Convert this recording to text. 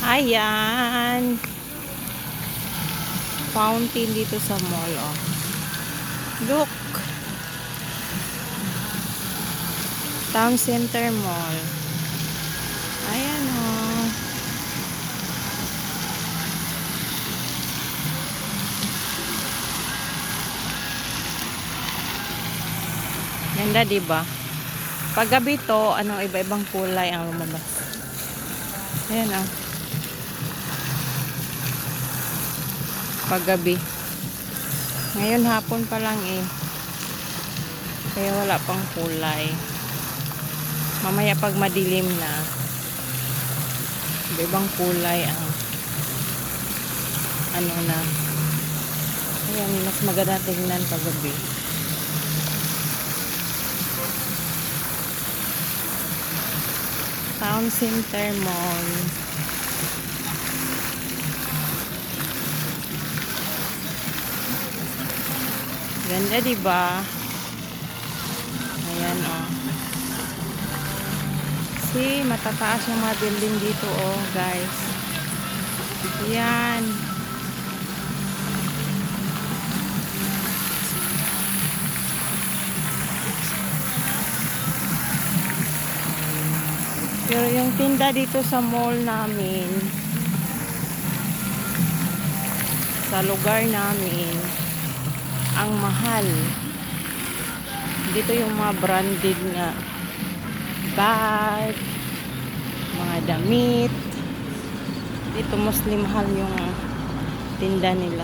Ayan. Fountain dito sa mall, oh. Look. Town Center Mall. Ayan, oh. Ganda, diba? Paggabi to, iba-ibang kulay ang lumabas. Ayan, oh. Paggabi. Ngayon hapon pa lang eh. Kaya wala pang kulay. Mamaya pag madilim na, iba-ibang kulay ang na. Ayan, mas maganda tingnan paggabi. Town Center Mall. Ganda, diba? Ayan, oh. See, matataas yung mga building dito, oh, guys. Ayan. Pero yung tinda dito sa mall namin, sa lugar namin, ang mahal. Dito yung mga branded nga bag, mga damit. Dito mostly mahal yung tinda nila.